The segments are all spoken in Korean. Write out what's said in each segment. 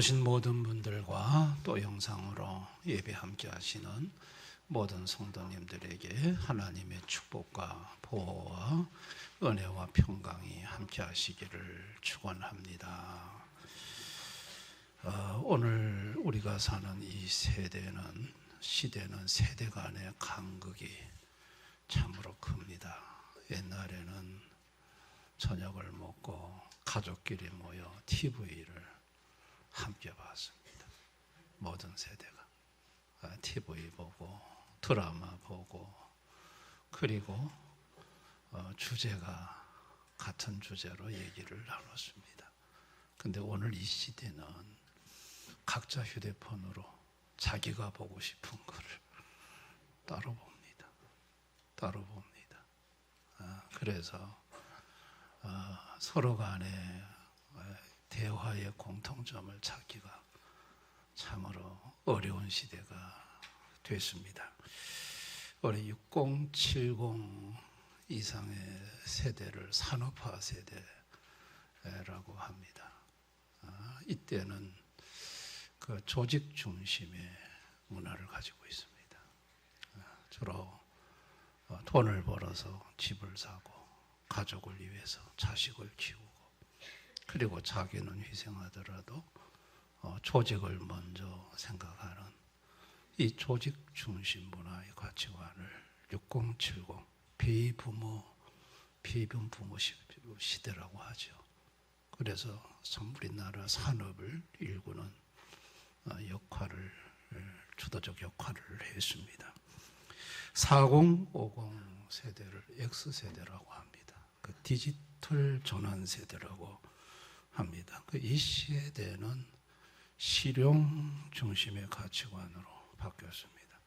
오신 모든 분들과 또 영상으로 예배 함께 하시는 모든 성도님들에게 하나님의 축복과 보호와 은혜와 평강이 함께 하시기를 축원합니다. 오늘 우리가 사는 이 시대는 세대 간의 간극이 참으로 큽니다. 옛날에는 저녁을 먹고 가족끼리 모여 TV를 함께 봤습니다. 모든 세대가 TV 보고 드라마 보고, 그리고 주제가 같은 주제로 얘기를 나눴습니다. 근데 오늘 이 시대는 각자 휴대폰으로 자기가 보고 싶은 거를 따로 봅니다. 그래서 서로 간에 대화의 공통점을 찾기가 참으로 어려운 시대가 됐습니다. 우리 6070 이상의 세대를 산업화 세대라고 합니다. 이때는 그 조직 중심의 문화를 가지고 있습니다. 주로 돈을 벌어서 집을 사고 가족을 위해서 자식을 키우고, 그리고 자기는 희생하더라도 조직을 먼저 생각하는 이 조직 중심 문화의 가치관을 6070 비변부모 시대라고 하죠. 그래서 참 우리나라 산업을 일구는 주도적 역할을 했습니다. 4050 세대를 X세대라고 합니다. 그 디지털 전환 세대라고 합니다. 이 세대는 실용 중심의 가치관으로 바뀌었습니다.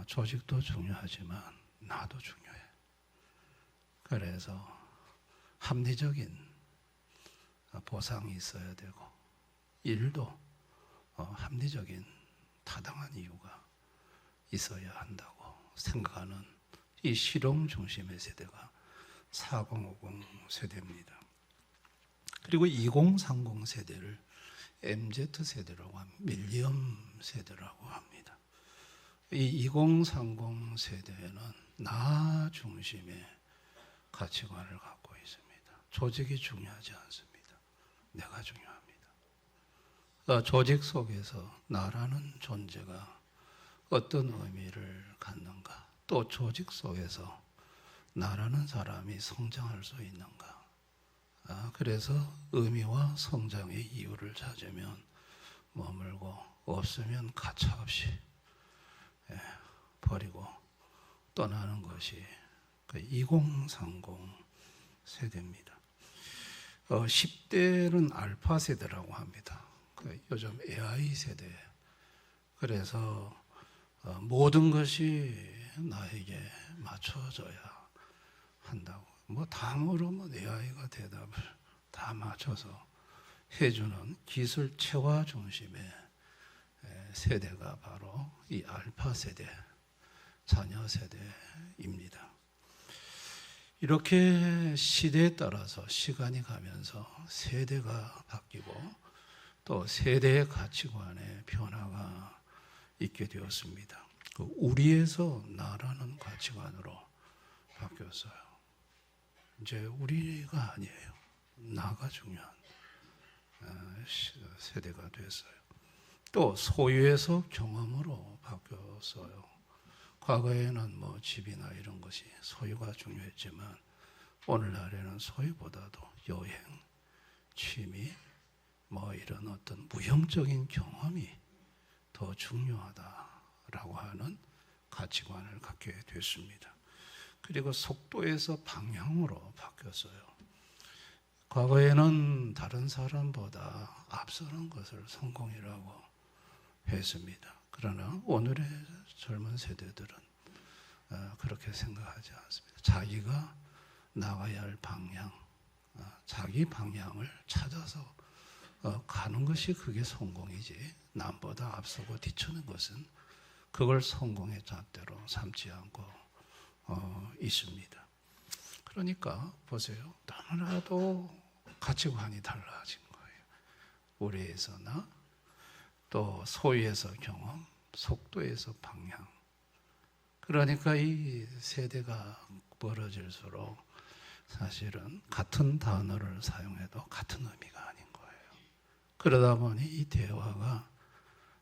조직도 중요하지만 나도 중요해. 그래서 합리적인 보상이 있어야 되고, 일도 합리적인 타당한 이유가 있어야 한다고 생각하는 이 실용 중심의 세대가 4050 세대입니다. 그리고 2030 세대를 MZ 세대라고 합니다. 밀리엄 세대라고 합니다. 이 2030 세대에는 나 중심의 가치관을 갖고 있습니다. 조직이 중요하지 않습니다. 내가 중요합니다. 조직 속에서 나라는 존재가 어떤 의미를 갖는가, 또 조직 속에서 나라는 사람이 성장할 수 있는가, 그래서 의미와 성장의 이유를 찾으면 머물고, 없으면 가차없이 버리고 떠나는 것이 2030 세대입니다. 10대는 알파 세대라고 합니다. 요즘 AI 세대. 그래서 모든 것이 나에게 맞춰져야 한다고. 다음으로 AI가 대답을 다 맞춰서 해주는 기술 체화 중심의 세대가 바로 이 알파 세대, 자녀 세대입니다. 이렇게 시대에 따라서 시간이 가면서 세대가 바뀌고, 또 세대의 가치관의 변화가 있게 되었습니다. 우리에서 나라는 가치관으로 바뀌었어요. 이제 우리가 아니에요. 나가 중요한 세대가 됐어요. 또 소유에서 경험으로 바뀌었어요. 과거에는 집이나 이런 것이 소유가 중요했지만, 오늘날에는 소유보다도 여행, 취미, 이런 어떤 무형적인 경험이 더 중요하다라고 하는 가치관을 갖게 됐습니다. 그리고 속도에서 방향으로 바뀌었어요. 과거에는 다른 사람보다 앞서는 것을 성공이라고 했습니다. 그러나 오늘의 젊은 세대들은 그렇게 생각하지 않습니다. 자기가 나가야 할 방향, 자기 방향을 찾아서 가는 것이 그게 성공이지, 남보다 앞서고 뒤처는 것은 그걸 성공의 잣대로 삼지 않고 있습니다. 그러니까 보세요. 너무나도 가치관이 달라진 거예요. 우리에서나 또 소위에서 경험, 속도에서 방향. 그러니까 이 세대가 멀어질수록 사실은 같은 단어를 사용해도 같은 의미가 아닌 거예요. 그러다 보니 이 대화가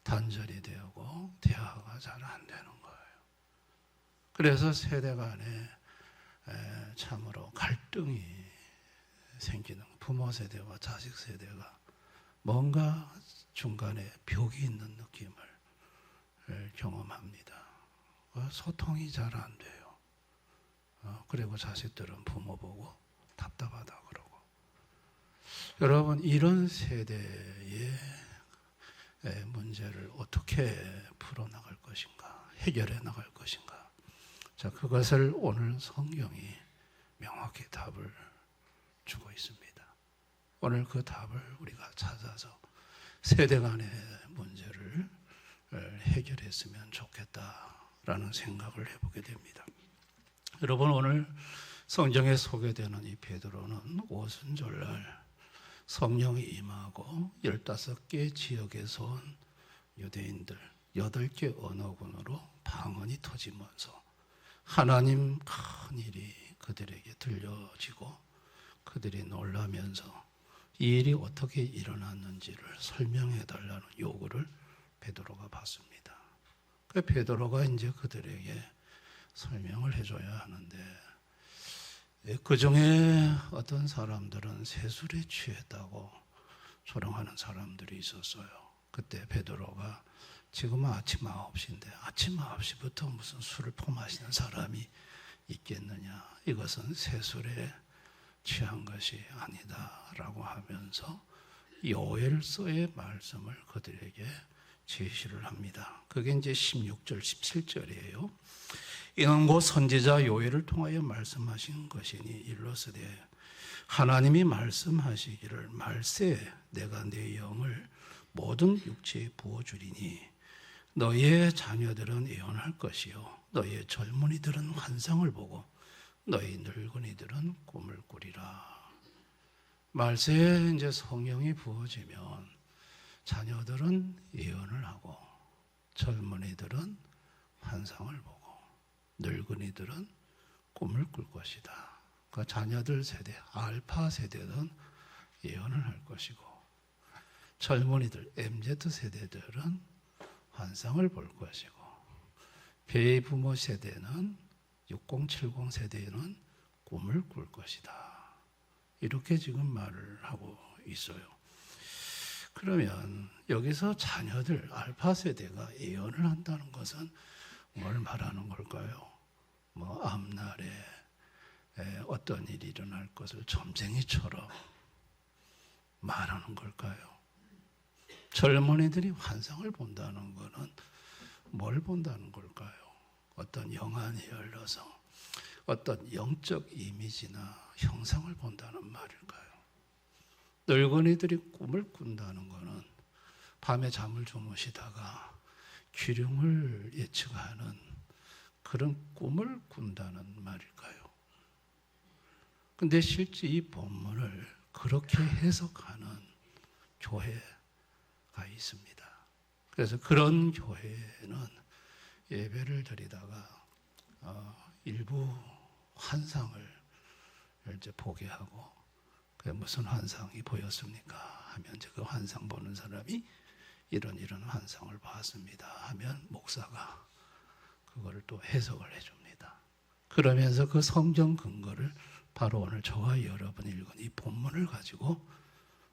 단절이 되고 대화가 잘 안 되는 거예요. 그래서 세대 간에 참으로 갈등이 생기는, 부모 세대와 자식 세대가 뭔가 중간에 벽이 있는 느낌을 경험합니다. 소통이 잘 안 돼요. 그리고 자식들은 부모 보고 답답하다 그러고. 여러분, 이런 세대의 문제를 어떻게 풀어나갈 것인가, 해결해 나갈 것인가. 자, 그것을 오늘 성경이 명확히 답을 주고 있습니다. 오늘 그 답을 우리가 찾아서 세대 간의 문제를 해결했으면 좋겠다라는 생각을 해보게 됩니다. 여러분, 오늘 성경에 소개되는 이 베드로는 오순절날 성령이 임하고 15개 지역에서 온 유대인들 8개 언어군으로 방언이 터지면서 하나님 큰 일이 그들에게 들려지고 그들이 놀라면서 이 일이 어떻게 일어났는지를 설명해 달라는 요구를 베드로가 받습니다. 그 베드로가 이제 그들에게 설명을 해줘야 하는데, 그 중에 어떤 사람들은 세술에 취했다고 조롱하는 사람들이 있었어요. 그때 베드로가 지금은 아침 9시인데 아침 9시부터 무슨 술을 퍼마시는 사람이 있겠느냐, 이것은 세술에 취한 것이 아니다라고 하면서 요엘서의 말씀을 그들에게 제시를 합니다. 그게 이제 16절, 17절이에요. 이는 곧 선지자 요엘을 통하여 말씀하신 것이니 일러스되 하나님이 말씀하시기를 말세 내가 내 영을 모든 육체에 부어주리니 너희의 자녀들은 예언할 것이요 너희의 젊은이들은 환상을 보고 너희 늙은이들은 꿈을 꾸리라. 말세에 이제 성령이 부어지면 자녀들은 예언을 하고 젊은이들은 환상을 보고 늙은이들은 꿈을 꿀 것이다. 그 자녀들 세대, 알파 세대는 예언을 할 것이고 젊은이들, MZ 세대들은 환상을 볼 것이고 베이부모 세대는 60, 70 세대는 꿈을 꿀 것이다. 이렇게 지금 말을 하고 있어요. 그러면 여기서 자녀들, 알파 세대가 예언을 한다는 것은 뭘 말하는 걸까요? 뭐 앞날에 어떤 일이 일어날 것을 점쟁이처럼 말하는 걸까요? 젊은이들이 환상을 본다는 것은 뭘 본다는 걸까요? 어떤 영안이 열려서 어떤 영적 이미지나 형상을 본다는 말일까요? 늙은이들이 꿈을 꾼다는 것은 밤에 잠을 주무시다가 귀령을 예측하는 그런 꿈을 꾼다는 말일까요? 근데 실제 이 본문을 그렇게 해석하는 교회가 있습니다. 그래서 그런 교회는 예배를 드리다가 일부 환상을 이제 보게 하고, 그게 무슨 환상이 보였습니까? 하면 이제 그 환상 보는 사람이 이런 환상을 봤습니다 하면 목사가 그거를 또 해석을 해줍니다. 그러면서 그 성경 근거를 바로 오늘 저와 여러분이 읽은 이 본문을 가지고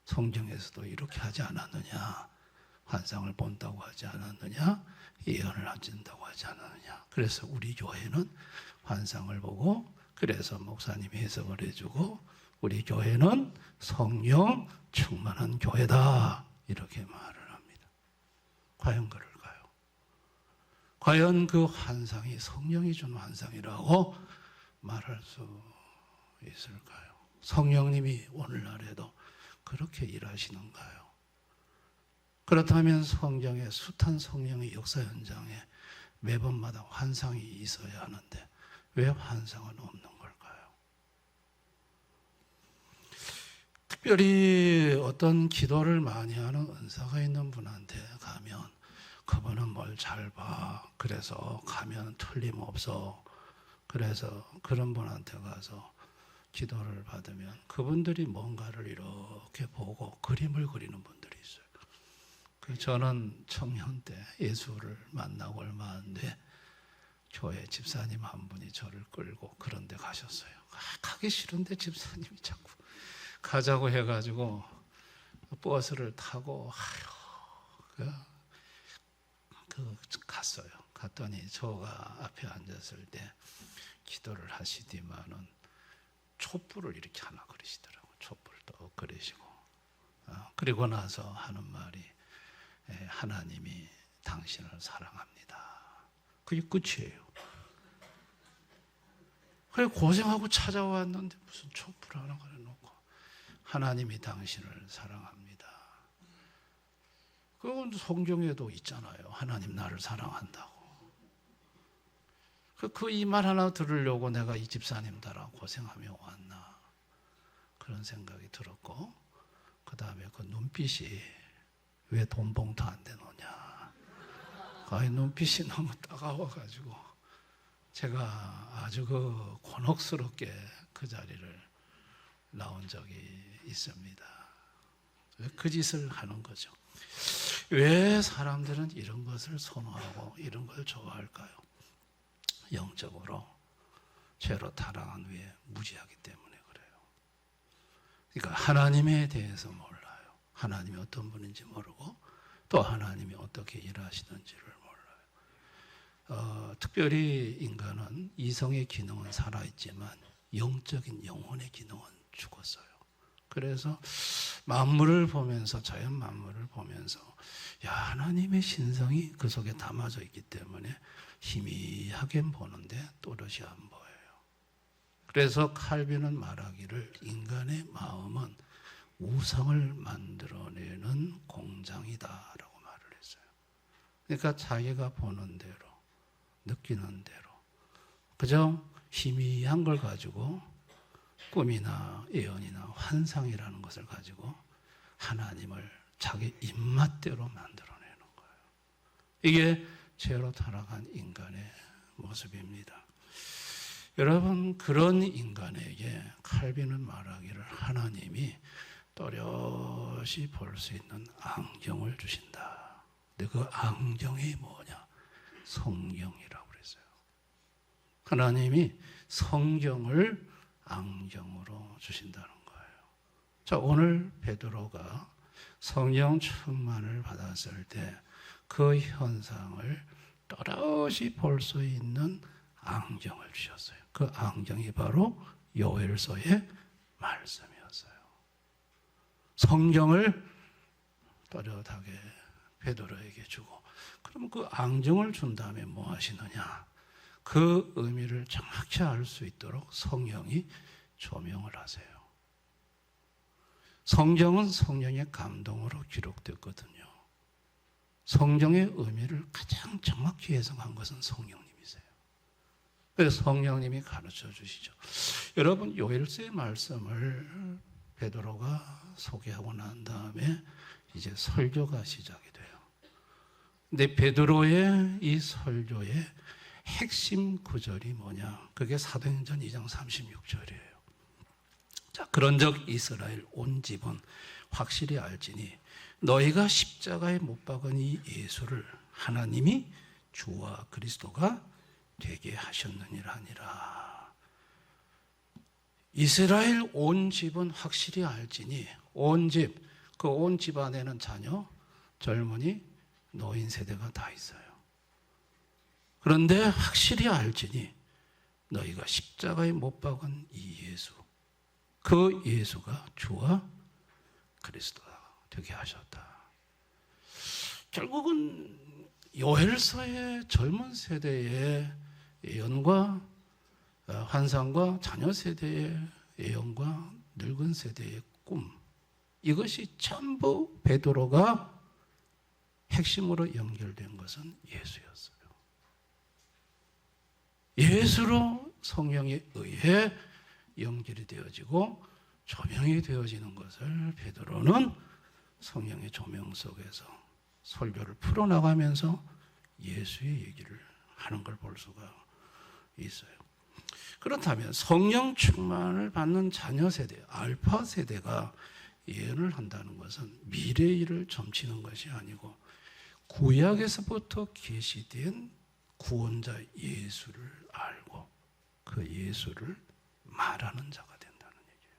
성경에서도 이렇게 하지 않았느냐, 환상을 본다고 하지 않았느냐, 예언을 하진다고 하지 않았느냐. 그래서 우리 교회는 환상을 보고, 그래서 목사님이 해석을 해주고, 우리 교회는 성령 충만한 교회다, 이렇게 말을 합니다. 과연 그럴까요? 과연 그 환상이 성령이 준 환상이라고 말할 수 있을까요? 성령님이 오늘날에도 그렇게 일하시는가요? 그렇다면 성경의 숱한 성령의 역사 현장에 매번마다 환상이 있어야 하는데 왜 환상은 없는 걸까요? 특별히 어떤 기도를 많이 하는 은사가 있는 분한테 가면 그분은 뭘 잘 봐. 그래서 가면 틀림없어. 그래서 그런 분한테 가서 기도를 받으면 그분들이 뭔가를 이렇게 보고 그림을 그리는 분들이 있어요. 저는 청년 때 예수를 만나고 얼마 안 돼 교회 집사님 한 분이 저를 끌고 그런 데 가셨어요. 가기 싫은데 집사님이 자꾸 가자고 해가지고 버스를 타고 갔어요. 갔더니 저가 앞에 앉았을 때 기도를 하시더니만은 촛불을 이렇게 하나 그리시더라고요. 촛불 또 그리시고 그리고 나서 하는 말이 하나님이 당신을 사랑합니다. 그게 끝이에요. 그래 고생하고 찾아왔는데 무슨 촛불 하나 그려놓고 하나님이 당신을 사랑합니다. 그건 성경에도 있잖아요. 하나님 나를 사랑한다고. 그 이 말 하나 들으려고 내가 이 집사님 따라 고생하며 왔나 그런 생각이 들었고 그 다음에 그 눈빛이 왜 돈 봉투 안 대놓냐 눈빛이 너무 따가워가지고 제가 아주 곤혹스럽게 그 자리를 나온 적이 있습니다. 그 짓을 하는 거죠. 왜 사람들은 이런 것을 선호하고 이런 걸 좋아할까요? 영적으로 죄로 타락한 후에 무지하기 때문에 그래요. 그러니까 하나님에 대해서 몰라요. 하나님이 어떤 분인지 모르고 또 하나님이 어떻게 일하시는지를 몰라요. 특별히 인간은 이성의 기능은 살아있지만 영적인 영혼의 기능은 죽었어요. 그래서 만물을 보면서 자연 만물을 보면서 하나님의 신성이 그 속에 담아져 있기 때문에 희미하게 보는데 또렷이 안 보여요. 그래서 칼빈은 말하기를 인간의 마음은 우상을 만들어내는 공장이다라고 말을 했어요. 그러니까 자기가 보는 대로 느끼는 대로 그저 희미한 걸 가지고 꿈이나 예언이나 환상이라는 것을 가지고 하나님을 자기 입맛대로 만들어내는 거예요. 이게 죄로 타락한 인간의 모습입니다. 여러분 그런 인간에게 칼빈은 말하기를 하나님이 또렷이 볼 수 있는 안경을 주신다. 근데 그 안경이 뭐냐? 성경이라고 그랬어요. 하나님이 성경을 안경으로 주신다는 거예요. 자, 오늘 베드로가 성령 충만을 받았을 때 그 현상을 또렷이 볼 수 있는 안경을 주셨어요. 그 안경이 바로 요엘서의 말씀이었어요. 성경을 또렷하게 베드로에게 주고 그럼 그 안경을 준 다음에 뭐 하시느냐? 그 의미를 정확히 알 수 있도록 성령이 조명을 하세요. 성경은 성령의 감동으로 기록됐거든요. 성경의 의미를 가장 정확히 해석한 것은 성령님이세요. 그래서 성령님이 가르쳐 주시죠. 여러분 요엘서의 말씀을 베드로가 소개하고 난 다음에 이제 설교가 시작이 돼요. 근데 베드로의 이 설교의 핵심 구절이 뭐냐? 그게 사도행전 2장 36절이에요. 자, 그런즉 이스라엘 온 집은 확실히 알지니 너희가 십자가에 못 박은 이 예수를 하나님이 주와 그리스도가 되게 하셨느니라 하니라. 이스라엘 온 집은 확실히 알지니 온 집, 그 온 집 안에는 자녀, 젊은이, 노인 세대가 다 있어요. 그런데 확실히 알지니 너희가 십자가에 못 박은 이 예수, 그 예수가 주와 그리스도가 되게 하셨다. 결국은 요엘서의 젊은 세대의 예언과 환상과 자녀 세대의 예언과 늙은 세대의 꿈, 이것이 전부 베드로가 핵심으로 연결된 것은 예수였어요. 예수로 성령에 의해 연결이 되어지고 조명이 되어지는 것을 베드로는 성령의 조명 속에서 설교를 풀어나가면서 예수의 얘기를 하는 걸 볼 수가 있어요. 그렇다면 성령 충만을 받는 자녀 세대, 알파 세대가 예언을 한다는 것은 미래의 일을 점치는 것이 아니고 구약에서부터 계시된 구원자 예수를 알고 그 예수를 말하는 자가 된다는 얘기예요.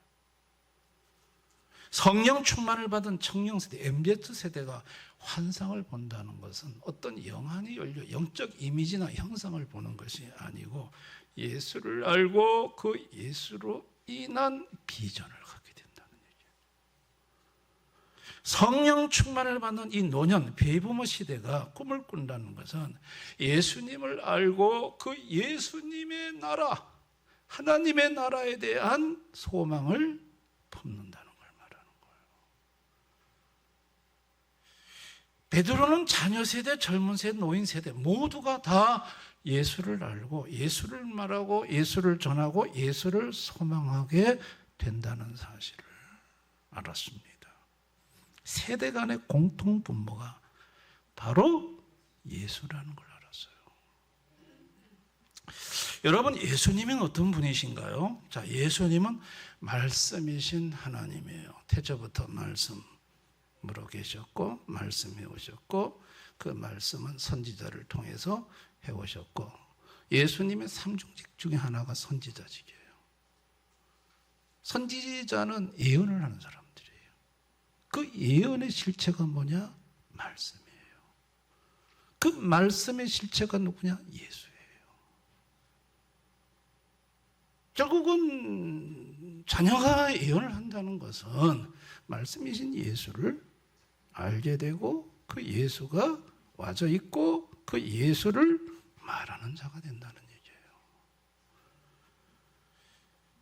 성령 충만을 받은 청년 세대, MZ 세대가 환상을 본다는 것은 어떤 영안이 열려 영적 이미지나 형상을 보는 것이 아니고 예수를 알고 그 예수로 인한 비전을 갖게 된다는 얘기예요. 성령 충만을 받는 이 노년 베이부머 시대가 꿈을 꾼다는 것은 예수님을 알고 그 예수님의 나라, 하나님의 나라에 대한 소망을 품는다는 걸 말하는 거예요. 베드로는 자녀 세대, 젊은 세대, 노인 세대 모두가 다 예수를 알고 예수를 말하고 예수를 전하고 예수를 소망하게 된다는 사실을 알았습니다. 세대 간의 공통 분모가 바로 예수라는 걸 알았어요. 여러분, 예수님은 어떤 분이신가요? 자, 예수님은 말씀이신 하나님이에요. 태초부터 말씀으로 계셨고 말씀해 오셨고 그 말씀은 선지자를 통해서 해오셨고 예수님의 삼중직 중에 하나가 선지자직이에요. 선지자는 예언을 하는 사람들이에요. 그 예언의 실체가 뭐냐? 말씀이에요. 그 말씀의 실체가 누구냐? 예수예요. 결국은 자녀가 예언을 한다는 것은 말씀이신 예수를 알게 되고 그 예수가 와져 있고 그 예수를 말하는 자가 된다는 얘기예요.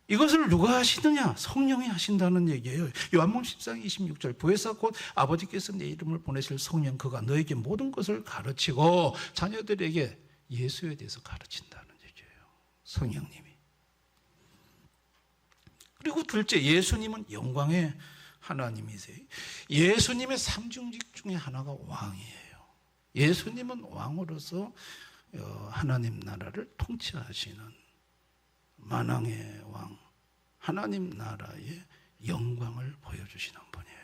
이것을 누가 하시느냐? 성령이 하신다는 얘기예요. 요한복음 10장 26절 보혜사 곧 아버지께서 내 이름을 보내실 성령 그가 너에게 모든 것을 가르치고 자녀들에게 예수에 대해서 가르친다는 얘기예요. 성령님이. 그리고 둘째, 예수님은 영광의 하나님이세요. 예수님의 삼중직 중에 하나가 왕이에요. 예수님은 왕으로서 하나님 나라를 통치하시는 만왕의 왕, 하나님 나라의 영광을 보여주시는 분이에요.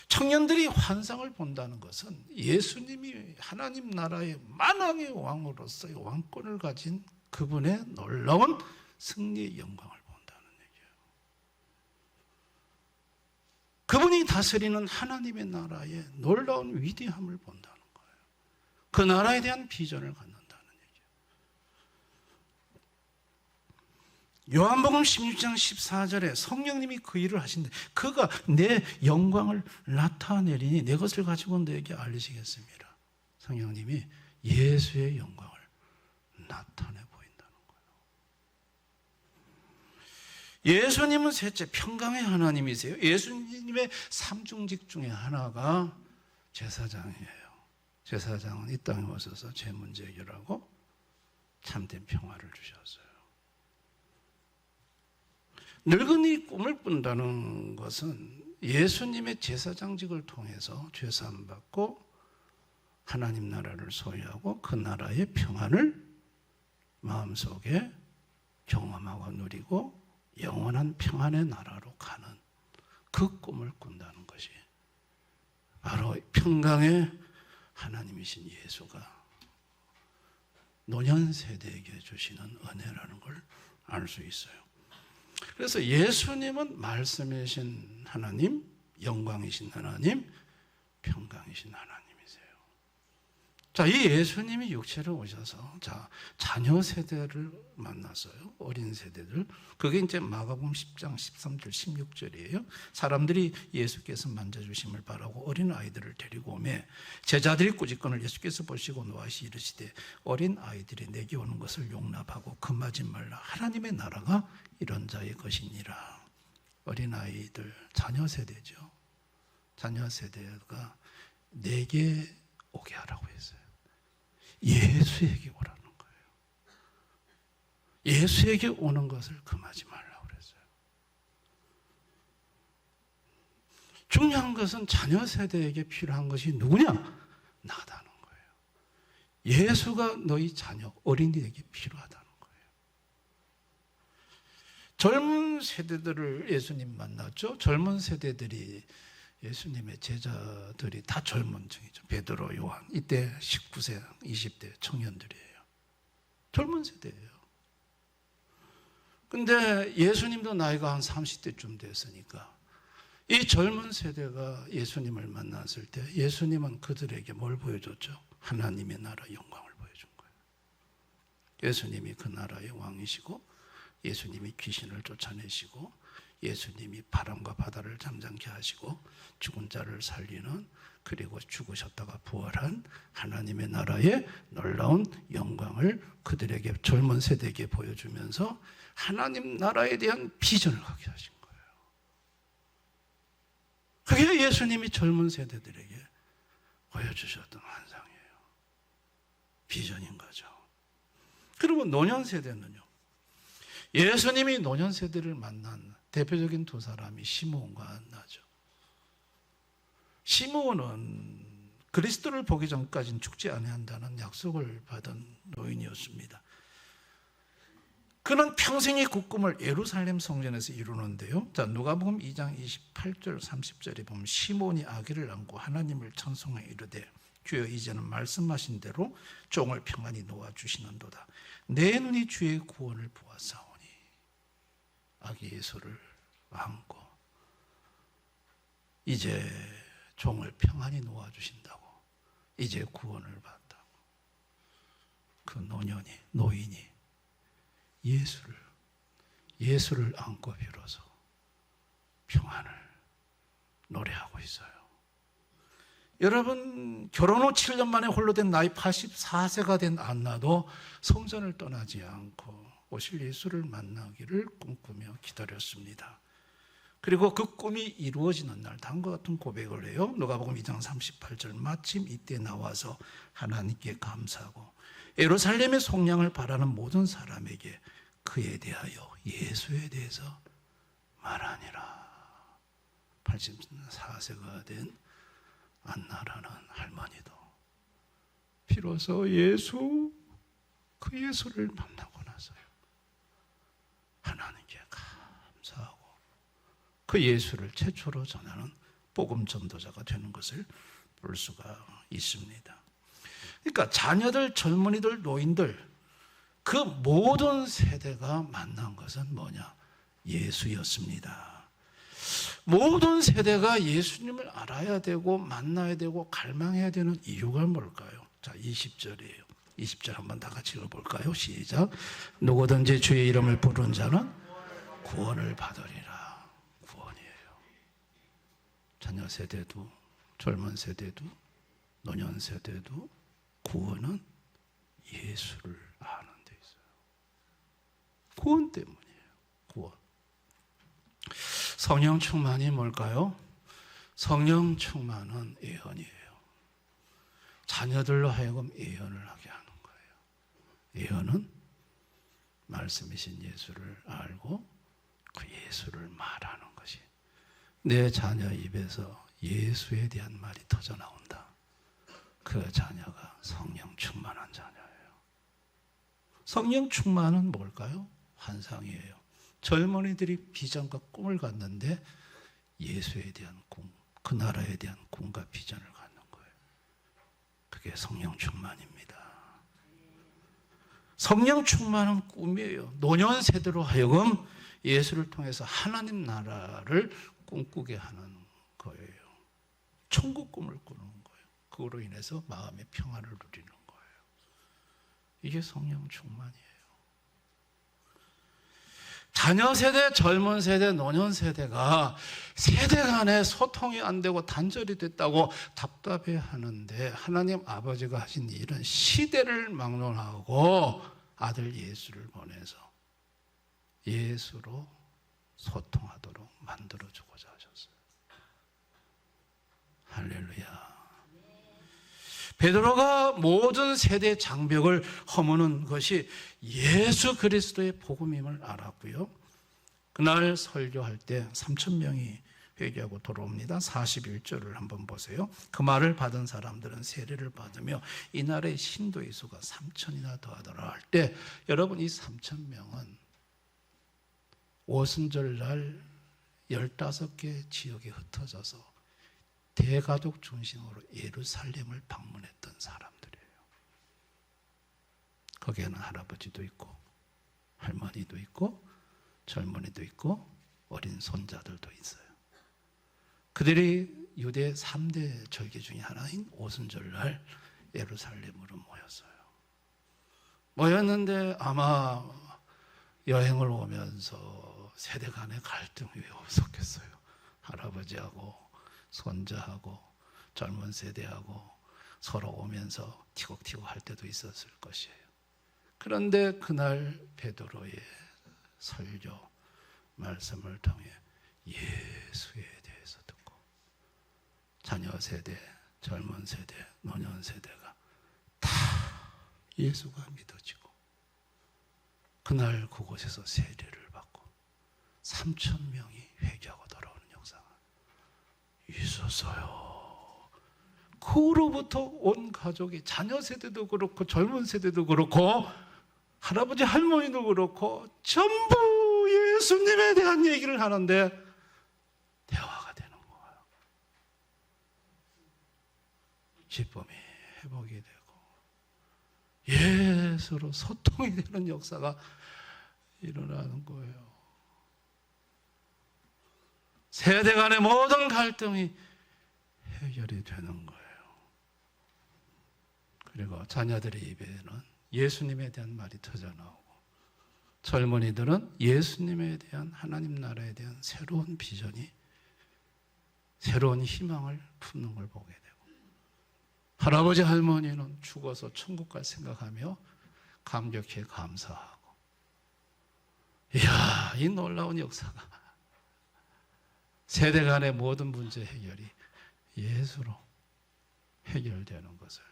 청년들이 환상을 본다는 것은 예수님이 하나님 나라의 만왕의 왕으로서의 왕권을 가진 그분의 놀라운 승리의 영광을 본다는 얘기예요. 그분이 다스리는 하나님의 나라의 놀라운 위대함을 본다는 거예요. 그 나라에 대한 비전을 갖는다는 얘기예요. 요한복음 16장 14절에 성령님이 그 일을 하신대. 그가 내 영광을 나타내리니 내 것을 가지고 너에게 알리시겠습니다. 성령님이 예수의 영광을 나타내 보인다는 거예요. 예수님은 셋째, 평강의 하나님이세요. 예수님의 삼중직 중에 하나가 제사장이에요. 제사장은 이 땅에 오셔서 죄 문제 해결하고 참된 평화를 주셨어요. 늙은이 꿈을 꾼다는 것은 예수님의 제사장직을 통해서 죄사함 받고 하나님 나라를 소유하고 그 나라의 평안을 마음속에 경험하고 누리고 영원한 평안의 나라로 가는 그 꿈을 꾼다는 것이 바로 평강의 하나님이신 예수가 노년 세대에게 주시는 은혜라는 걸 알 수 있어요. 그래서 예수님은 말씀이신 하나님, 영광이신 하나님, 평강이신 하나님이세요. 자, 이 예수님이 육체로 오셔서 자녀 세대를 만났어요. 어린 세대들. 그게 이제 마가복음 10장 13절 16절이에요. 사람들이 예수께서 만져주심을 바라고 어린 아이들을 데리고 오매 제자들이 꾸짖거늘 예수께서 보시고 노하시 이르시되 어린 아이들이 내게 오는 것을 용납하고 금하지 말라. 하나님의 나라가 이런 자의 것이니라. 어린 아이들, 자녀 세대죠. 자녀 세대가 내게 오게 하라고 했어요. 예수에게 오라는 거예요. 예수에게 오는 것을 금하지 말라고 그랬어요. 중요한 것은 자녀 세대에게 필요한 것이 누구냐? 나다는 거예요. 예수가 너희 자녀, 어린이에게 필요하다는 거예요. 젊은 세대들을 예수님 만났죠. 젊은 세대들이 예수님의 제자들이 다 젊은 층이죠. 베드로, 요한. 이때 19세, 20대 청년들이에요. 젊은 세대예요. 근데 예수님도 나이가 한 30대쯤 됐으니까 이 젊은 세대가 예수님을 만났을 때 예수님은 그들에게 뭘 보여줬죠? 하나님의 나라 영광을 보여준 거예요. 예수님이 그 나라의 왕이시고 예수님이 귀신을 쫓아내시고 예수님이 바람과 바다를 잠잠케 하시고 죽은 자를 살리는, 그리고 죽으셨다가 부활한 하나님의 나라의 놀라운 영광을 그들에게, 젊은 세대에게 보여주면서 하나님 나라에 대한 비전을 갖게 하신 거예요. 그게 예수님이 젊은 세대들에게 보여주셨던 환상이에요. 비전인 거죠. 그리고 노년 세대는요, 예수님이 노년 세대를 만난 대표적인 두 사람이 시므온과 안나죠. 시므온은 그리스도를 보기 전까지는 죽지 아니한다는 약속을 받은 노인이었습니다. 그는 평생의 굳꿈을 예루살렘 성전에서 이루는데요. 자, 누가복음 2장 28절 30절에 보면 시므온이 아기를 안고 하나님을 찬송하여 이르되 주여 이제는 말씀하신 대로 종을 평안히 놓아주시는도다. 내 눈이 주의 구원을 보았사오니. 아기 예수를 안고 이제 종을 평안히 놓아주신다고, 이제 구원을 받다고. 그 노인이 예수를 안고 비로소 평안을 노래하고 있어요. 여러분, 결혼 후 7년 만에 홀로 된 나이 84세가 된 안나도 성전을 떠나지 않고 오실 예수를 만나기를 꿈꾸며 기다렸습니다. 그리고 그 꿈이 이루어지는 날 다음과 같은 고백을 해요. 누가복음 2장 38절 마침 이때 나와서 하나님께 감사하고 예루살렘의 속량을 바라는 모든 사람에게 그에 대하여 예수에 대해서 말하니라. 84세가 된 안나라는 할머니도 비로소 그 예수를 만나고 나서요, 하나님께 감사하고 그 예수를 최초로 전하는 복음 전도자가 되는 것을 볼 수가 있습니다. 그러니까 자녀들, 젊은이들, 노인들, 그 모든 세대가 만난 것은 뭐냐? 예수였습니다. 모든 세대가 예수님을 알아야 되고 만나야 되고 갈망해야 되는 이유가 뭘까요? 자, 20절이에요. 20절 한번 다 같이 읽어볼까요? 시작. 누구든지 주의 이름을 부르는 자는 구원을 받으리라. 구원이에요. 자녀 세대도 젊은 세대도 노년 세대도 구원은 예수를 아는 데 있어요. 구원 때문이에요. 구원. 성령 충만이 뭘까요? 성령 충만은 예언이에요. 자녀들로 하여금 예언을 하게 하는 거예요. 예언은 말씀이신 예수를 알고 그 예수를 말하는 것이, 내 자녀 입에서 예수에 대한 말이 터져 나온다. 그 자녀가 성령 충만한 자녀예요. 성령 충만은 뭘까요? 환상이에요. 젊은이들이 비전과 꿈을 갖는데 예수에 대한 꿈, 그 나라에 대한 꿈과 비전을 갖는 거예요. 그게 성령 충만입니다. 성령 충만은 꿈이에요. 노년 세대로 하여금 예수를 통해서 하나님 나라를 꿈꾸게 하는 거예요. 천국 꿈을 꾸는 거예요. 그거로 인해서 마음의 평안을 누리는 거예요. 이게 성령 충만이에요. 자녀 세대, 젊은 세대, 노년 세대가 세대 간에 소통이 안 되고 단절이 됐다고 답답해 하는데, 하나님 아버지가 하신 일은 시대를 막론하고 아들 예수를 보내서 예수로 소통하도록 만들어주고자 하셨어요. 할렐루야. 베드로가 모든 세대 장벽을 허무는 것이 예수 그리스도의 복음임을 알았고요. 그날 설교할 때 3,000명이 회개하고 돌아옵니다. 41절을 한번 보세요. 그 말을 받은 사람들은 세례를 받으며 이날의 신도의 수가 3,000이나 더하더라 할 때, 여러분 이 3,000명은 오순절날 15개 지역에 흩어져서 대가족 중심으로 예루살렘을 방문했던 사람들이에요. 거기에는 할아버지도 있고 할머니도 있고 젊은이도 있고 어린 손자들도 있어요. 그들이 유대 3대 절기 중에 하나인 오순절날 예루살렘으로 모였어요. 모였는데 아마 여행을 오면서 세대 간의 갈등이 왜 없었겠어요. 할아버지하고 손자하고 젊은 세대하고 서로 오면서 티격티격 할 때도 있었을 것이에요. 그런데 그날 베드로의 설교 말씀을 통해 예수에 대해서 듣고 자녀 세대, 젊은 세대, 노년 세대가 다 예수가 믿어지고 그날 그곳에서 세례를 받고 3,000명이 회개하고 돌아오는 역사가 있었어요. 그 후로부터 온 가족이 자녀 세대도 그렇고 젊은 세대도 그렇고 할아버지 할머니도 그렇고 전부 예수님에 대한 얘기를 하는데 대화가 되는 거예요. 기쁨이 회복이 되고 예수로 소통이 되는 역사가 일어나는 거예요. 세대 간의 모든 갈등이 해결이 되는 거예요. 그리고 자녀들의 입에는 예수님에 대한 말이 터져나오고 젊은이들은 예수님에 대한 하나님 나라에 대한 새로운 비전이 새로운 희망을 품는 걸 보게 되고 할아버지 할머니는 죽어서 천국 갈 생각하며 감격해 감사하고 이야 이 놀라운 역사가 세대 간의 모든 문제 해결이 예수로 해결되는 것을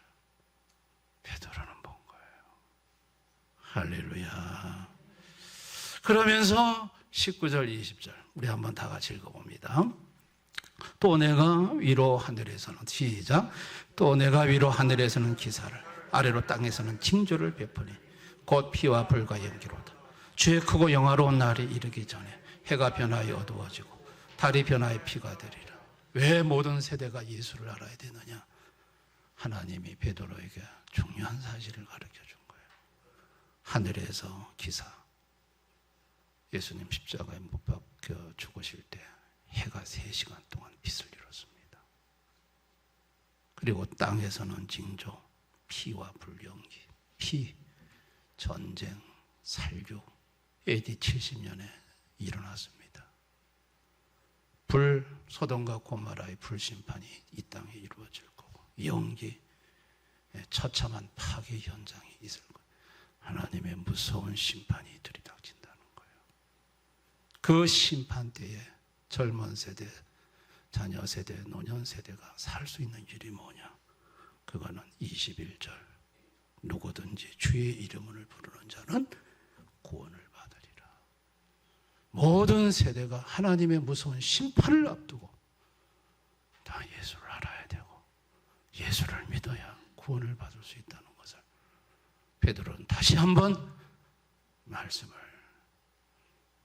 베드로는 본 거예요. 할렐루야. 그러면서 19절 20절 우리 한번 다 같이 읽어봅니다. 또 내가 위로 하늘에서는 시작. 또 내가 위로 하늘에서는 기사를 아래로 땅에서는 징조를 베푸니 곧 피와 불과 연기로다. 주의 크고 영화로운 날이 이르기 전에 해가 변하여 어두워지고 달이 변하여 피가 되리라. 왜 모든 세대가 예수를 알아야 되느냐? 하나님이 베드로에게 중요한 사실을 가르쳐 준 거예요. 하늘에서 기사. 예수님 십자가에 못 박혀 죽으실 때 해가 3시간 동안 빛을 잃었습니다. 그리고 땅에서는 징조, 피와 불연기, 피, 전쟁, 살육, AD 70년에 일어났습니다. 불, 소돔과 고모라의 불심판이 이 땅에 이루어질 거고 연기, 처참한 파괴 현장이 있을 거예요. 하나님의 무서운 심판이 들이닥친다는 거예요. 그 심판 때에 젊은 세대, 자녀 세대, 노년 세대가 살 수 있는 일이 뭐냐? 그거는 21절 누구든지 주의 이름을 부르는 자는 구원을 받으리라. 모든 세대가 하나님의 무서운 심판을 앞두고 다 예수를 알아야 되고 예수를 믿어야 구원을 받을 수 있다는 것을 베드로는 다시 한번 말씀을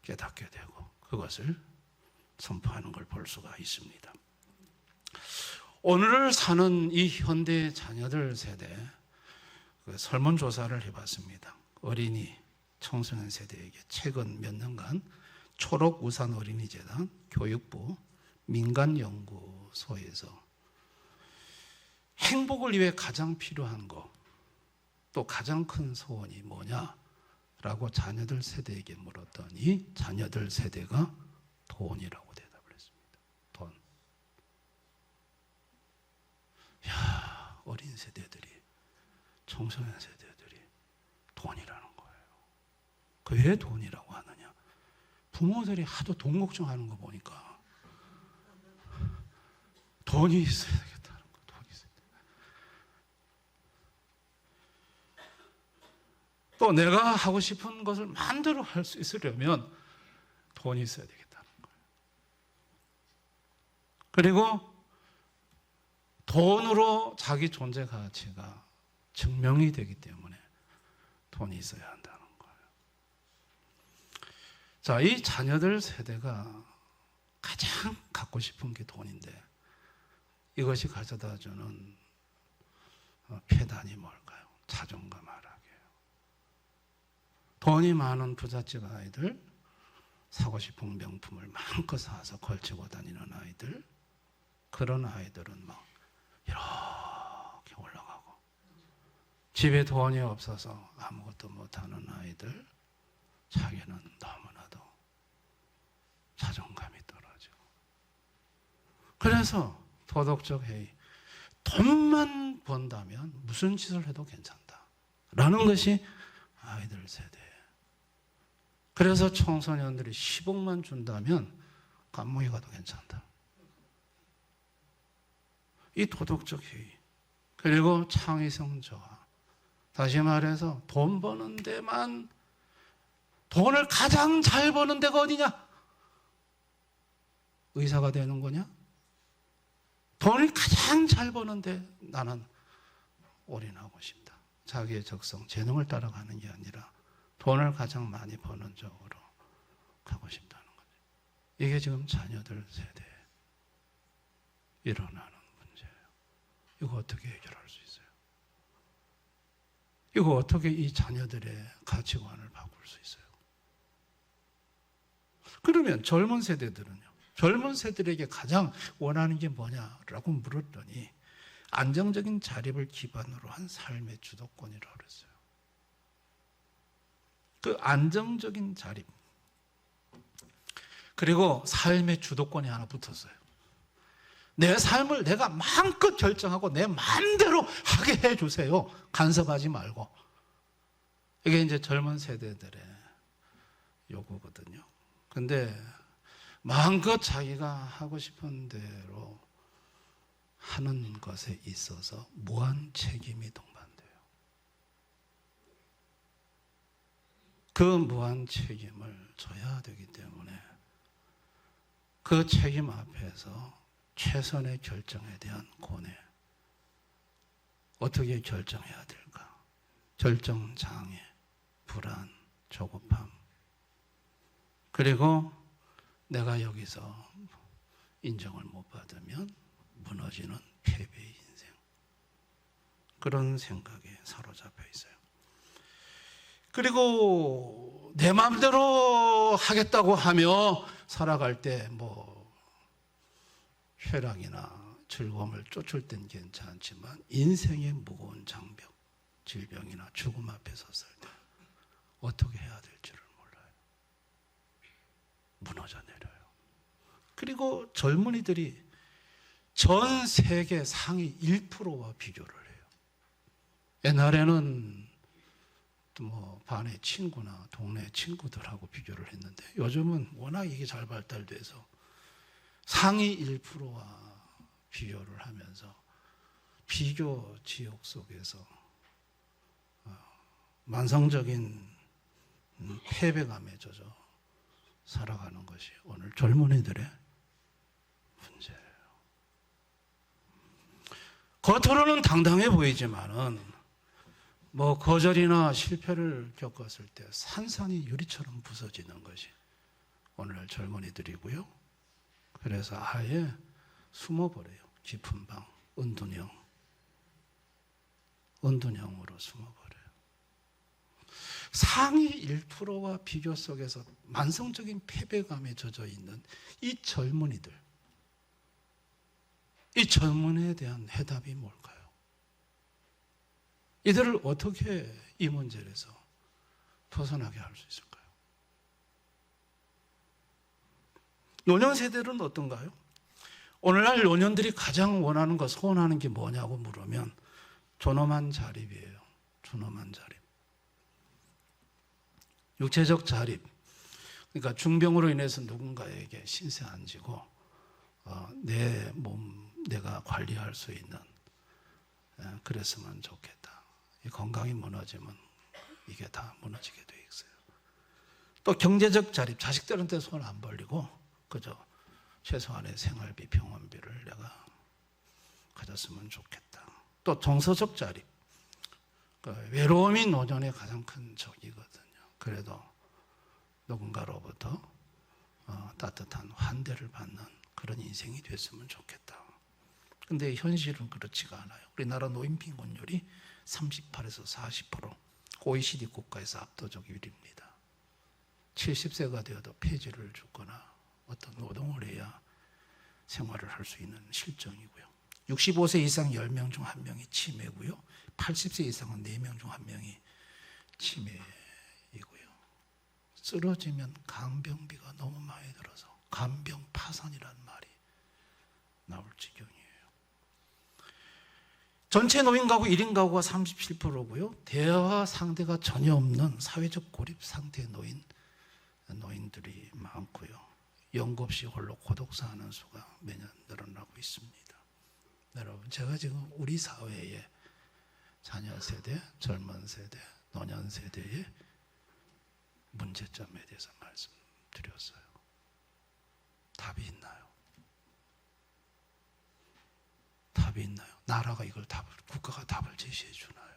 깨닫게 되고 그것을 선포하는 걸 볼 수가 있습니다. 오늘을 사는 이 현대 자녀들 세대 설문조사를 해봤습니다. 어린이 청소년 세대에게 최근 몇 년간 초록우산 어린이재단, 교육부, 민간연구소에서 행복을 위해 가장 필요한 것, 또 가장 큰 소원이 뭐냐라고 자녀들 세대에게 물었더니 자녀들 세대가 돈이라고 대답을 했습니다. 돈. 야, 어린 세대들이, 청소년 세대들이 돈이라는 거예요. 그 왜 돈이라고 하느냐? 부모들이 하도 돈 걱정하는 거 보니까 돈이 있어야 되겠다는 거, 돈이 있어야 돼. 또 내가 하고 싶은 것을 마음대로 할 수 있으려면 돈이 있어야 되겠다는 거예요. 그리고 돈으로 자기 존재 가치가 증명이 되기 때문에 돈이 있어야 한다는 거예요. 자, 이 자녀들 세대가 가장 갖고 싶은 게 돈인데 이것이 가져다주는 폐단이 뭘까요? 자존감 하락이에요. 돈이 많은 부잣집 아이들, 사고 싶은 명품을 마음껏 사서 걸치고 다니는 아이들, 그런 아이들은 막 이렇게 올라가고, 집에 돈이 없어서 아무것도 못하는 아이들, 자기는 너무나도 자존감이 떨어지고. 그래서 도덕적 해이, 돈만 번다면 무슨 짓을 해도 괜찮다라는 것이 아이들 세대예요. 그래서 청소년들이 10억만 준다면 감옥에 가도 괜찮다. 이 도덕적 해이, 그리고 창의성 저하. 다시 말해서 돈 버는 데만, 돈을 가장 잘 버는 데가 어디냐? 의사가 되는 거냐? 돈을 가장 잘 버는데 나는 올인하고 싶다. 자기의 적성, 재능을 따라가는 게 아니라 돈을 가장 많이 버는 쪽으로 가고 싶다는 거죠. 이게 지금 자녀들 세대에 일어나는 문제예요. 이거 어떻게 해결할 수 있어요? 이거 어떻게 이 자녀들의 가치관을 바꿀 수 있어요? 그러면 젊은 세대들은요? 젊은 세대들에게 가장 원하는 게 뭐냐라고 물었더니 안정적인 자립을 기반으로 한 삶의 주도권이라고 그랬어요. 그 안정적인 자립, 그리고 삶의 주도권이 하나 붙었어요. 내 삶을 내가 마음껏 결정하고 내 마음대로 하게 해주세요. 간섭하지 말고. 이게 이제 젊은 세대들의 요구거든요. 근데 마음껏 자기가 하고 싶은 대로 하는 것에 있어서 무한 책임이 동반돼요. 그 무한 책임을 져야 되기 때문에 그 책임 앞에서 최선의 결정에 대한 고뇌, 어떻게 결정해야 될까? 결정장애, 불안, 조급함, 그리고 내가 여기서 인정을 못 받으면 무너지는 패배의 인생, 그런 생각에 사로잡혀 있어요. 그리고 내 마음대로 하겠다고 하며 살아갈 때 뭐 쾌락이나 즐거움을 쫓을 땐 괜찮지만 인생의 무거운 장벽, 질병이나 죽음 앞에 섰을 때 어떻게 해야 될지를 몰라요. 무너져 내려요. 그리고 젊은이들이 전 세계 상위 1%와 비교를 해요. 옛날에는 뭐 반의 친구나 동네 친구들하고 비교를 했는데 요즘은 워낙 이게 잘 발달돼서 상위 1%와 비교를 하면서 비교 지옥 속에서 만성적인 패배감에 젖어 살아가는 것이 오늘 젊은이들의 문제예요. 겉으로는 당당해 보이지만은 뭐 거절이나 실패를 겪었을 때 산산이 유리처럼 부서지는 것이 오늘날 젊은이들이고요. 그래서 아예 숨어버려요. 깊은 방, 은둔형으로 숨어버려요. 상위 1%와 비교 속에서 만성적인 패배감에 젖어 있는 이 젊은이들, 이 젊은이에 대한 해답이 뭘까요? 이들을 어떻게 이 문제에서 벗어나게 할 수 있을까요? 노년 세대는 어떤가요? 오늘날 노년들이 가장 원하는 것, 소원하는 게 뭐냐고 물으면 존엄한 자립이에요. 존엄한 자립. 육체적 자립. 그러니까 중병으로 인해서 누군가에게 신세 안 지고 내 몸 내가 관리할 수 있는, 그랬으면 좋겠다. 이 건강이 무너지면 이게 다 무너지게 돼 있어요. 또 경제적 자립. 자식들한테 손 안 벌리고 그저 최소한의 생활비, 병원비를 내가 가졌으면 좋겠다. 또 정서적 자립. 외로움이 노년의 가장 큰 적이거든요. 그래도 누군가로부터 따뜻한 환대를 받는 그런 인생이 됐으면 좋겠다. 근데 현실은 그렇지가 않아요. 우리나라 노인 빈곤율이 38에서 40%, OECD 국가에서 압도적 1위입니다. 70세가 되어도 폐지를 죽거나 어떤 노동을 해야 생활을 할 수 있는 실정이고요. 65세 이상 10명 중 1명이 치매고요. 80세 이상은 4명 중 1명이 치매이고요. 쓰러지면 간병비가 너무 많이 들어서 간병 파산이라는 말이 나올 지경이에요. 전체 노인 가구 1인 가구가 37%고요. 대화 상대가 전혀 없는 사회적 고립 상태의 노인들이 많고요. 연고 없이 홀로 고독사하는 수가 매년 늘어나고 있습니다. 여러분, 제가 지금 우리 사회의 자녀 세대, 젊은 세대, 노년 세대의 문제점에 대해서 말씀드렸어요. 답이 있나요? 답이 있나요? 나라가 이걸 국가가 답을 제시해 주나요?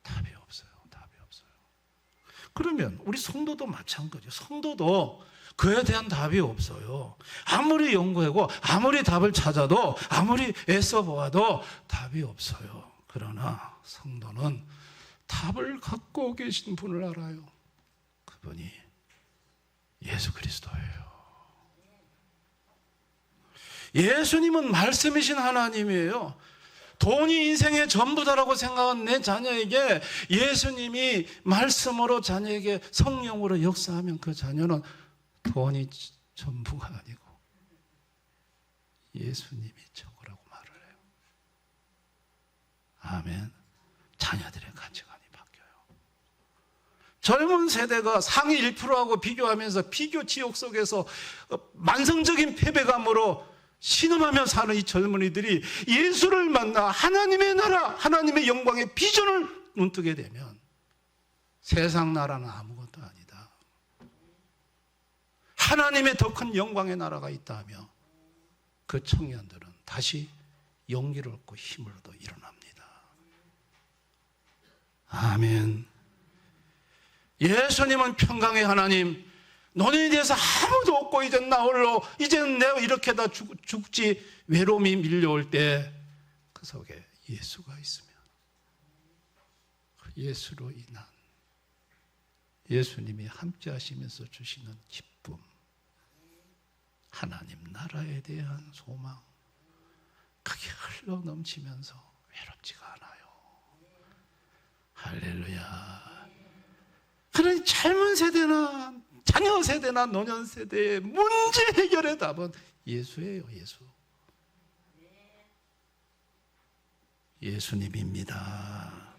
답이 없어요. 답이 없어요. 그러면 우리 성도도 마찬가지예요. 성도도 그에 대한 답이 없어요. 아무리 연구하고 아무리 답을 찾아도 아무리 애써 보아도 답이 없어요. 그러나 성도는 답을 갖고 계신 분을 알아요. 그분이 예수 그리스도예요. 예수님은 말씀이신 하나님이에요. 돈이 인생의 전부다라고 생각한 내 자녀에게 예수님이 말씀으로 자녀에게 성령으로 역사하면 그 자녀는 돈이 전부가 아니고 예수님이 최고라고 말을 해요. 아멘. 자녀들의 가치관이 바뀌어요. 젊은 세대가 상위 1%하고 비교하면서 비교 지옥 속에서 만성적인 패배감으로 신음하며 사는 이 젊은이들이 예수를 만나 하나님의 나라, 하나님의 영광의 비전을 눈뜨게 되면 세상 나라는 아무것도 아니다. 하나님의 더 큰 영광의 나라가 있다며 그 청년들은 다시 용기를 얻고 힘을 얻어 일어납니다. 아멘. 예수님은 평강의 하나님, 너희에 대해서 아무도 없고 이젠 나 홀로, 이젠 내가 이렇게 다 죽지, 외로움이 밀려올 때 그 속에 예수가 있으면 그 예수로 인한 예수님이 함께 하시면서 주시는 기쁨, 하나님 나라에 대한 소망, 그게 흘러 넘치면서 외롭지가 않아요. 할렐루야. 그러니 젊은 세대나 자녀 세대나 노년 세대의 문제 해결의 답은 예수예요. 예수. 예수님입니다.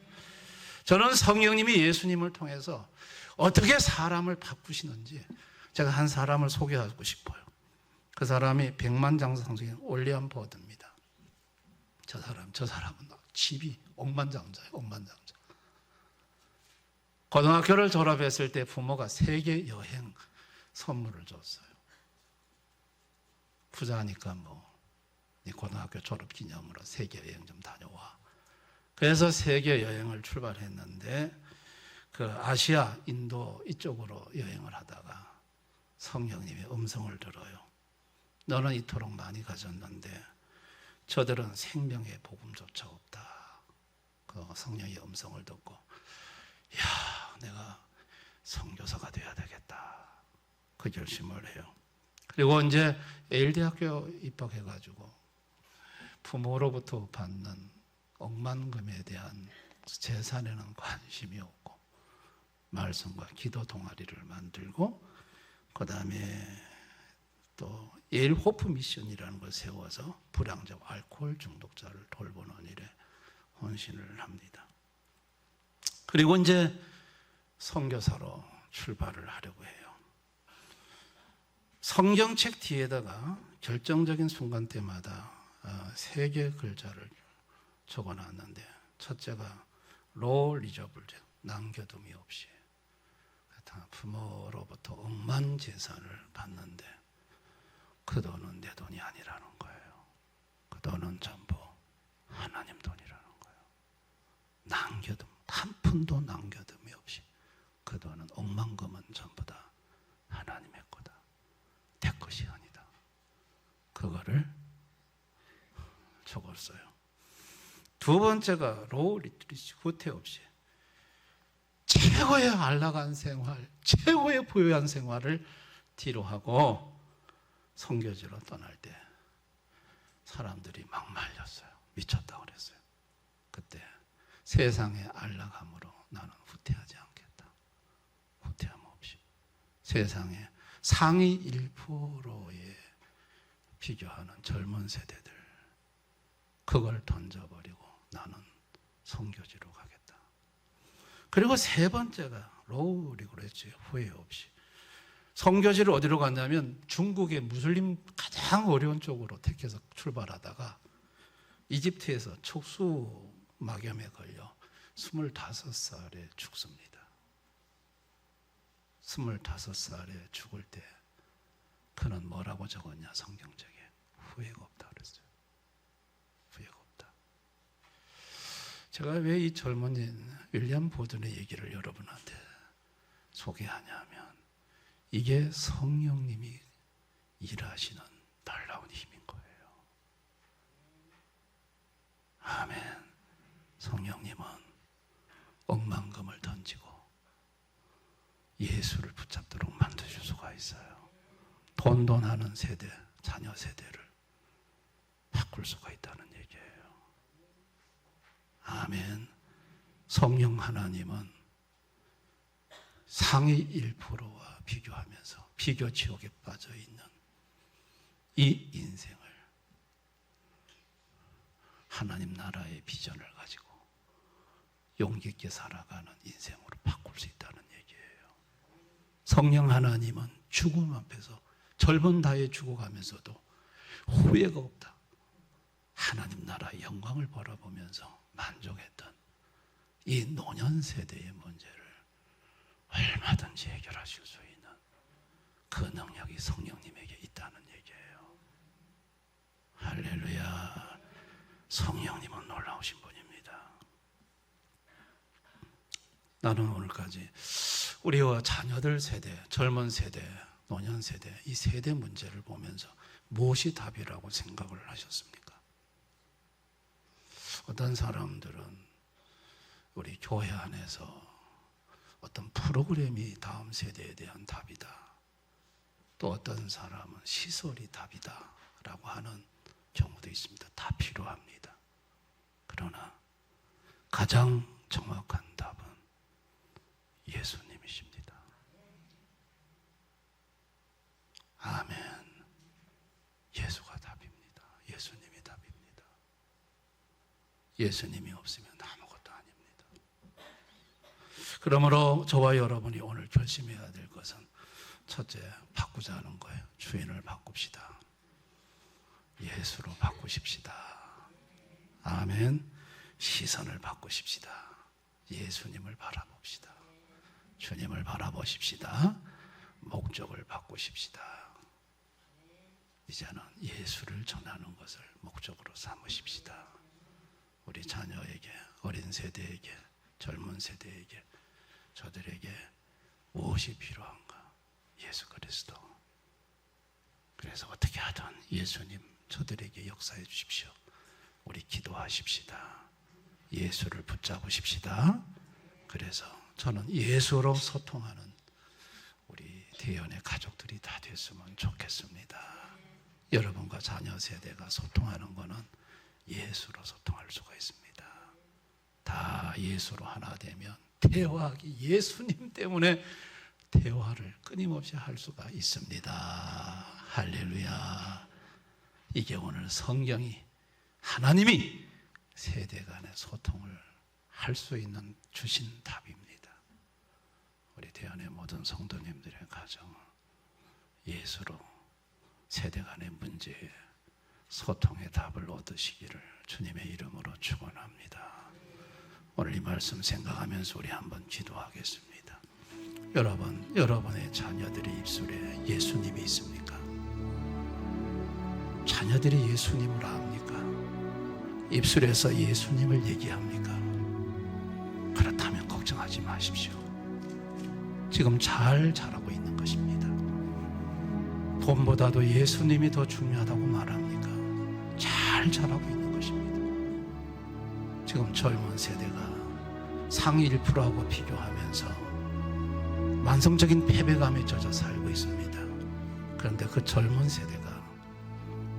저는 성령님이 예수님을 통해서 어떻게 사람을 바꾸시는지 제가 한 사람을 소개하고 싶어요. 그 사람이 백만장자인 올리안 버드입니다. 저 사람은 집이 억만장자예요. 억만장자. 고등학교를 졸업했을 때 부모가 세계 여행 선물을 줬어요. 부자니까 네 고등학교 졸업 기념으로 세계 여행 좀 다녀와. 그래서 세계 여행을 출발했는데 그 아시아, 인도 이쪽으로 여행을 하다가 성령님의 음성을 들어요. 너는 이토록 많이 가졌는데 저들은 생명의 복음조차 없다. 그 성령의 음성을 듣고 내가 선교사가 돼야 되겠다. 그 결심을 해요. 그리고 이제 예일대학교 입학해가지고 부모로부터 받는 억만금에 대한 재산에는 관심이 없고 말씀과 기도 동아리를 만들고 그 다음에 또 예일 호프 미션이라는 걸 세워서 불량자 알코올 중독자를 돌보는 일에 헌신을 합니다. 그리고 이제 선교사로 출발을 하려고 해요. 성경책 뒤에다가 결정적인 순간 때마다 3개 글자를 적어놨는데 첫째가 로 리저블, 남겨둠이 없이 부모로부터 억만 재산을 받는데 그 돈은 내 돈이 아니라는 거예요. 그 돈은 전부 하나님 돈이라는 거예요. 남겨둠, 한 푼도 남겨둠이 없이 그 돈은 억만금은 전부 다 하나님의 거다. 내 것이 아니다. 그거를 적었어요. 두 번째가 로우 리트리트, 후퇴 없이 최고의 안락한 생활, 최고의 부유한 생활을 뒤로 하고 선교지로 떠날 때 사람들이 막 말렸어요. 미쳤다 그랬어요. 그때 세상의 안락함으로 나는 후퇴하지 않겠다. 후퇴함 없이 세상의 상위 1%에 비교하는 젊은 세대들, 그걸 던져버리고 나는 선교지로 가겠다. 그리고 세 번째가 로우 리그레츠, 후회 없이 선교지를 어디로 갔냐면 중국의 무슬림 가장 어려운 쪽으로 택해서 출발하다가 이집트에서 촉수막염에 걸려 25살에 죽습니다. 25살에 죽을 때 그는 뭐라고 적었냐, 성경책에 후회가 없다 그랬어요. 후회가 없다. 제가 왜 이 젊은인 윌리엄 보든의 얘기를 여러분한테 소개하냐면 이게 성령님이 일하시는 놀라운 힘인 거예요. 아멘. 성령님은 억만금을 던지고 예수를 붙잡도록 만드실 수가 있어요. 돈돈하는 세대, 자녀 세대를 바꿀 수가 있다는 얘기예요. 아멘. 성령 하나님은 상위 1%와 비교하면서 비교 지옥에 빠져 있는 이 인생을 하나님 나라의 비전을 가지고 용기 있게 살아가는 인생으로 바꿀 수 있다는 얘기예요. 성령 하나님은 죽음 앞에서 젊은 나이에 죽어가면서도 후회가 없다. 하나님 나라의 영광을 바라보면서 만족했던 이 노년 세대의 문제를 얼마든지 해결하실 수 있는 그 능력이 성령님에게 있다는 얘기예요. 할렐루야. 성령님은 놀라우신 분입니다. 나는 오늘까지 우리와 자녀들 세대, 젊은 세대, 노년 세대, 이 세대 문제를 보면서 무엇이 답이라고 생각을 하셨습니까? 어떤 사람들은 우리 교회 안에서 어떤 프로그램이 다음 세대에 대한 답이다. 또 어떤 사람은 시설이 답이다 라고 하는 경우도 있습니다. 다 필요합니다. 그러나 가장 정확한 답은 예수님이십니다. 아멘. 예수가 답입니다. 예수님이 답입니다. 예수님이 없으면 아무것도 아닙니다. 그러므로 저와 여러분이 오늘 결심해야 될 것은 첫째, 바꾸자는 거예요. 주인을 바꿉시다. 예수로 바꾸십시다. 아멘. 시선을 바꾸십시다. 예수님을 바라봅시다. 주님을 바라보십시다. 목적을 바꾸십시다. 이제는 예수를 전하는 것을 목적으로 삼으십시다. 우리 자녀에게, 어린 세대에게, 젊은 세대에게, 저들에게 무엇이 필요한가? 예수 그리스도. 그래서 어떻게 하든 예수님 저들에게 역사해 주십시오. 우리 기도하십시다. 예수를 붙잡으십시다. 그래서 저는 예수로 소통하는 우리 대연의 가족들이 다 됐으면 좋겠습니다. 여러분과 자녀 세대가 소통하는 것은 예수로 소통할 수가 있습니다. 다 예수로 하나 되면 대화하기, 예수님 때문에 대화를 끊임없이 할 수가 있습니다. 할렐루야. 이게 오늘 성경이, 하나님이 세대 간의 소통을 할 수 있는 주신 답입니다. 우리 대안의 모든 성도님들의 가정을 예수로 세대 간의 문제에 소통의 답을 얻으시기를 주님의 이름으로 축원합니다. 오늘 이 말씀 생각하면서 우리 한번 기도하겠습니다. 여러분, 여러분의 자녀들의 입술에 예수님이 있습니까? 자녀들이 예수님을 압니까? 입술에서 예수님을 얘기합니까? 그렇다면 걱정하지 마십시오. 지금 잘 자라고 있는 것입니다. 돈보다도 예수님이 더 중요하다고 말합니까? 잘 자라고 있는 것입니다. 지금 젊은 세대가 상위 1%하고 비교하면서 만성적인 패배감에 젖어 살고 있습니다. 그런데 그 젊은 세대가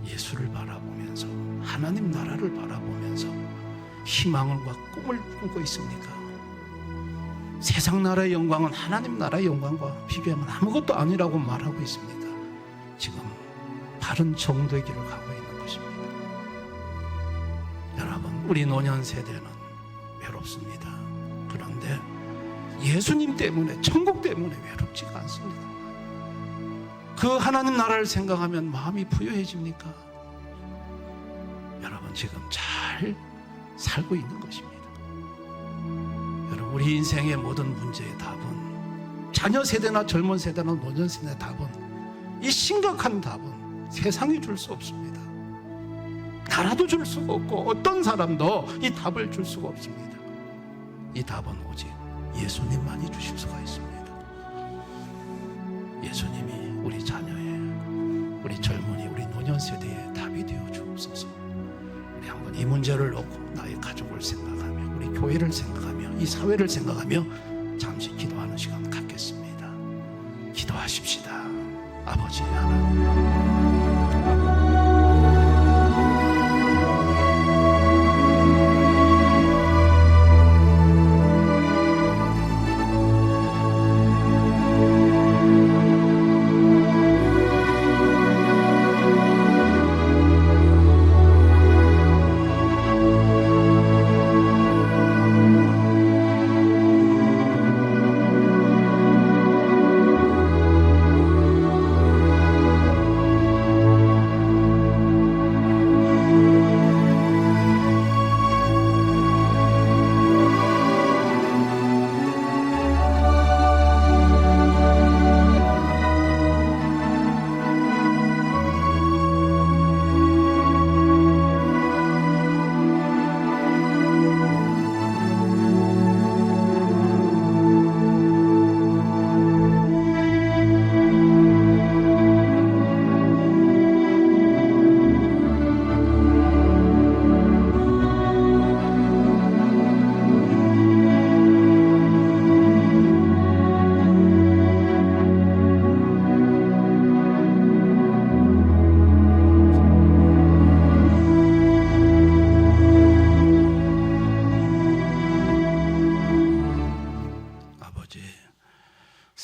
예수를 바라보면서 하나님 나라를 바라보면서 희망과 꿈을 꾸고 있습니까? 세상 나라의 영광은 하나님 나라의 영광과 비교하면 아무것도 아니라고 말하고 있습니다. 지금 바른 정도의 길을 가고 있는 것입니다. 여러분, 우리 노년 세대는 외롭습니다. 그런데 예수님 때문에, 천국 때문에 외롭지가 않습니다. 그 하나님 나라를 생각하면 마음이 부유해집니까? 여러분, 지금 잘 살고 있는 것입니다. 여러분, 우리 인생의 모든 문제의 답은, 자녀 세대나 젊은 세대나 노년 세대의 답은, 이 심각한 답은 세상이 줄 수 없습니다. 나라도 줄 수가 없고 어떤 사람도 이 답을 줄 수가 없습니다. 이 답은 오직 예수님만이 주실 수가 있습니다. 예수님이 우리 자녀의, 우리 젊은이, 우리 노년 세대의 답이 되어 주옵소서. 우리 한번 이 문제를 놓고 나의 가족을 생각하며, 우리 교회를 생각하며, 이 사회를 생각하며 잠시 기도하는 시간 갖겠습니다. 기도하십시다. 아버지 하나님,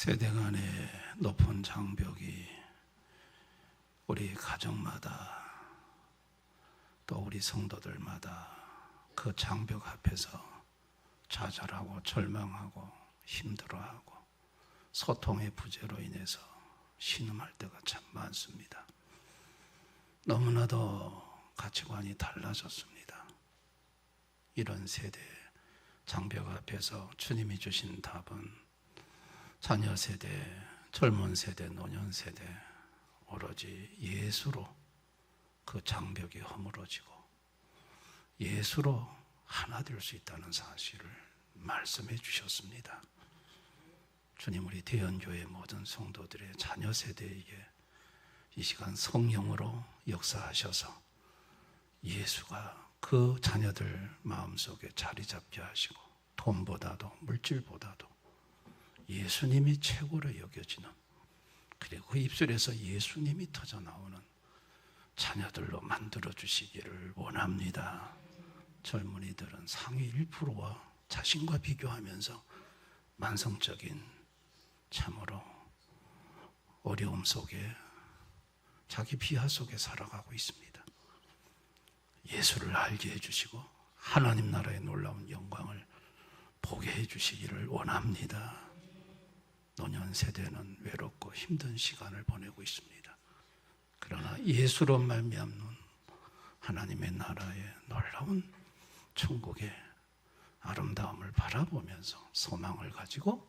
세대 간의 높은 장벽이 우리 가정마다 또 우리 성도들마다 그 장벽 앞에서 좌절하고 절망하고 힘들어하고 소통의 부재로 인해서 신음할 때가 참 많습니다. 너무나도 가치관이 달라졌습니다. 이런 세대 장벽 앞에서 주님이 주신 답은 자녀 세대, 젊은 세대, 노년 세대 오로지 예수로 그 장벽이 허물어지고 예수로 하나 될 수 있다는 사실을 말씀해 주셨습니다. 주님, 우리 대연교회 모든 성도들의 자녀 세대에게 이 시간 성령으로 역사하셔서 예수가 그 자녀들 마음속에 자리 잡게 하시고 돈보다도 물질보다도 예수님이 최고로 여겨지는, 그리고 그 입술에서 예수님이 터져나오는 자녀들로 만들어 주시기를 원합니다. 젊은이들은 상위 1%와 자신과 비교하면서 만성적인 참으로 어려움 속에 자기 비하 속에 살아가고 있습니다. 예수를 알게 해주시고 하나님 나라의 놀라운 영광을 보게 해주시기를 원합니다. 노년 세대는 외롭고 힘든 시간을 보내고 있습니다. 그러나 예수로 말미암는 하나님의 나라의 놀라운 천국의 아름다움을 바라보면서 소망을 가지고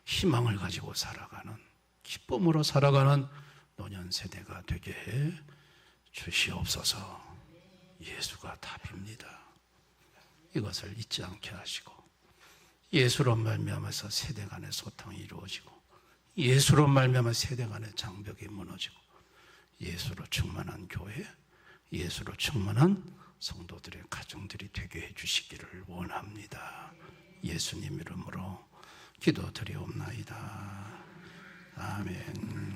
희망을 가지고 살아가는, 기쁨으로 살아가는 노년 세대가 되게 해 주시옵소서. 예수가 답입니다. 이것을 잊지 않게 하시고 예수로 말미암아서 세대 간의 소통이 이루어지고 예수로 말미암아 세대 간의 장벽이 무너지고 예수로 충만한 교회, 예수로 충만한 성도들의 가정들이 되게 해주시기를 원합니다. 예수님 이름으로 기도드리옵나이다. 아멘.